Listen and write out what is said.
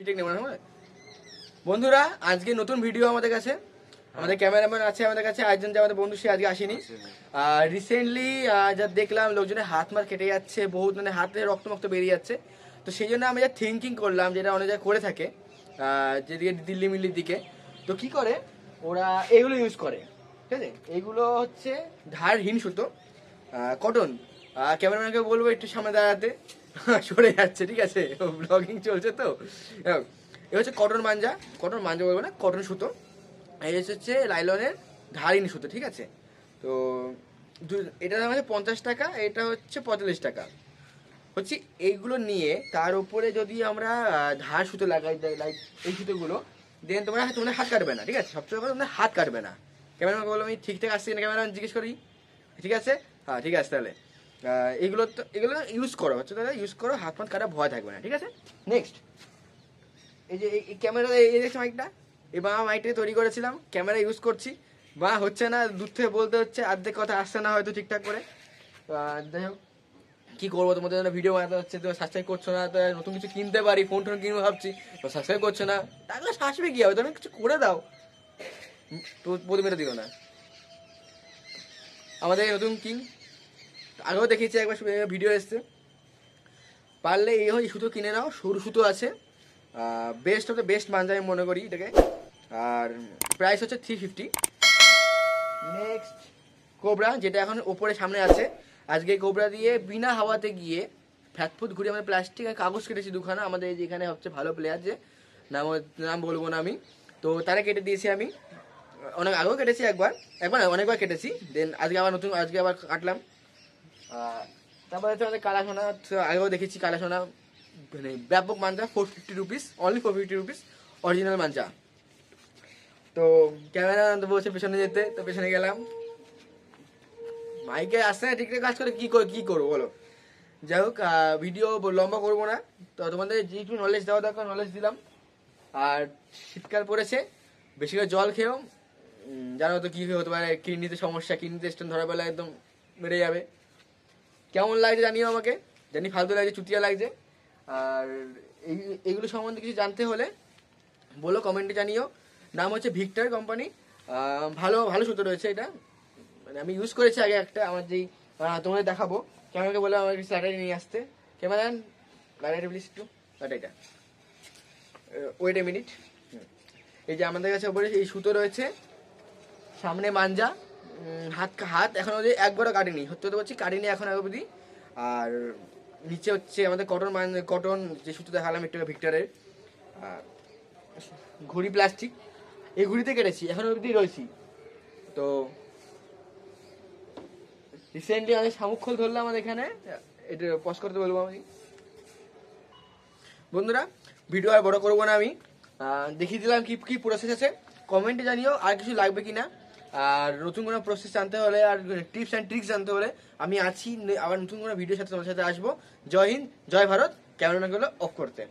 ঠিক নেব না বন্ধুরা। আজকে নতুন ভিডিও আমাদের কাছে, আমাদের ক্যামেরাম্যান আছে আমাদের কাছে আরেকজন, যে আমাদের বন্ধু সে আজকে আসেনি। রিসেন্টলি যা দেখলাম লোকজনের হাত মার কেটে যাচ্ছে, বহুত মানে হাতে রক্ত বেরিয়ে যাচ্ছে। তো সেই জন্য আমি যা থিঙ্কিং করলাম, যেটা অনেক জায়গায় করে থাকে যেদিকে দিল্লি মিল্লির দিকে, তো কি করে ওরা এগুলো ইউজ করে, ঠিক আছে? এগুলো হচ্ছে ধারহীন সুতো, কটন। ক্যামেরাম্যানকে বলবো একটু সামনে দাঁড়াতে, সরে যাচ্ছে, ঠিক আছে? ব্লগিং চলছে তো। এ হচ্ছে কটন মাঞ্জা, কটন মাঞ্জা বলবো না, কটন সুতো। এই হচ্ছে লাইলনের ধারহীন সুতো, ঠিক আছে? তো এটার দাম হচ্ছে 50 টাকা, এটা হচ্ছে 45 টাকা। হচ্ছে এইগুলো নিয়ে তার উপরে যদি আমরা ধার সুতো লাগাই, লাইক এই সুতোগুলো, দেন তোমাদের হাত কাটবে না, ঠিক আছে? সবচেয়ে বড় তোমাদের হাত কাটবে না। ক্যামেরাম্যান বললো আমি ঠিকঠাক আসছি না, ক্যামেরাম্যান জিজ্ঞেস করি, ঠিক আছে? হ্যাঁ ঠিক আছে, তাহলে এগুলো তো এগুলো ইউজ করো, হচ্ছে তাহলে ইউজ করো, হাত ফাত কাটা ভয় থাকবে না, ঠিক আছে? নেক্সট, এই যে এই ক্যামেরা, এই দেখছো মাইকটা, এই বা মাইকটা তৈরি করেছিলাম, ক্যামেরা ইউজ করছি, বা হচ্ছে না, দূর থেকে বলতে হচ্ছে, অর্ধেক কথা আসছে না হয়তো ঠিকঠাক করে। যাই হোক, কি করবো, তোমাদের জন্য ভিডিও বানাতে হচ্ছে, তোমরা সাবস্ক্রাইব করছো না, তো নতুন কিছু কিনতে পারি, ফোন টোন কিনবো ভাবছি, তো সাবস্ক্রাইব করছো না, টাকা আসবে কি হবে, তুমি কিছু করে দাও, তো প্রতিমেটা দিও না। আমাদের নতুন কিং, আগেও দেখিয়েছি একবার ভিডিও এসছে, পারলে এই সুতো কিনে নাও, সরু সুতো আছে, বেস্ট অফ দ্য বেস্ট মাঞ্জা আমি মনে করি এটাকে। আর প্রাইস হচ্ছে 350। নেক্সট, কোবরা, যেটা এখন ওপরে সামনে আছে। আজকে কোবরা দিয়ে বিনা হাওয়াতে গিয়ে ফ্যাটফুট ঘুরে আমাদের প্লাস্টিক আর কাগজ কেটেছি দুখানা, আমাদের যেখানে হচ্ছে ভালো প্লেয়ার, যে নাম বলবো না আমি, তো তারা কেটে দিয়েছি আমি। অনেক আগেও কেটেছি, একবার না, অনেকবার কেটেছি, দেন আজকে আবার কাটলাম। তারপরে হচ্ছে আমাদের কালা সোনা, আগেও দেখেছি কালা সোনা, মানে ব্যাপক মাঞ্জা, 450 রুপিস, অনলি 450 রুপিস, অরিজিনাল মাঞ্জা। তো ক্যামেরা তো বলছে পেছনে যেতে, তো পেছনে গেলাম, মাইকে আসছে না ঠিকঠাক কাজ করে, কি করবো বলো? যাই হোক, ভিডিও লম্বা করবো না, তো তোমাদের যেটুকু নলেজ দেওয়া দরকার নলেজ দিলাম। আর শীতকাল পড়েছে, বেশি করে জল খেয়েও, জানো তো কী হতে পারে, কিডনিতে সমস্যা, কিডনিতে স্টোন ধরা পেলে একদম বেড়ে যাবে। কেমন লাগছে জানিও আমাকে, জানি ফালতু লাগছে, চুতিয়া লাগছে। আর এইগুলো সম্বন্ধে কিছু জানতে হলে বলো, কমেন্টে জানিও। নাম হচ্ছে ভিক্টর কোম্পানি, ভালো ভালো সুতো রয়েছে এটা, মানে আমি ইউজ করেছি আগে একটা, আমার যেই তোমাদের দেখাবো, ক্যামেরাকে বলে আমার কিছু লাইটারি নিয়ে আসতে। ক্যামেরা লাইটারি প্লিজ একটু, লাইটারিটা, ওয়েট এ মিনিট। এই যে আমাদের কাছে ওপরে এই সুতো রয়েছে, সামনে মাঞ্জা, হাত এখন অবধি একবারও কাটেনি, সত্যি কথা বলছি, কাটেনি এখন অবধি। আর নিচে হচ্ছে আমাদের কটন যে সুতো দেখালাম একটু ভিক্টরের, ঘুড়ি প্লাস্টিক, এই ঘুড়িতে কেটেছি, এখন অবধি রয়েছি। তো রিসেন্টলি আমি শামুক খোল ধরলাম আমাদের এখানে, এটা পজ করতে বলবো আমি। বন্ধুরা, ভিডিও আর বড় করবো না আমি, দেখিয়ে দিলাম কি কি প্রসেস আছে। কমেন্টে জানিও আর কিছু লাগবে কিনা, আর নতুন কোনো প্রসেস জানতে হলে আর টিপস অ্যান্ড ট্রিক্স জানতে হলে আমি আছি, আবার নতুন কোনো ভিডিওর সাথে তোমার সাথে আসবো। জয় হিন্দ, জয় ভারত। ক্যামেরাগুলো অফ করতে।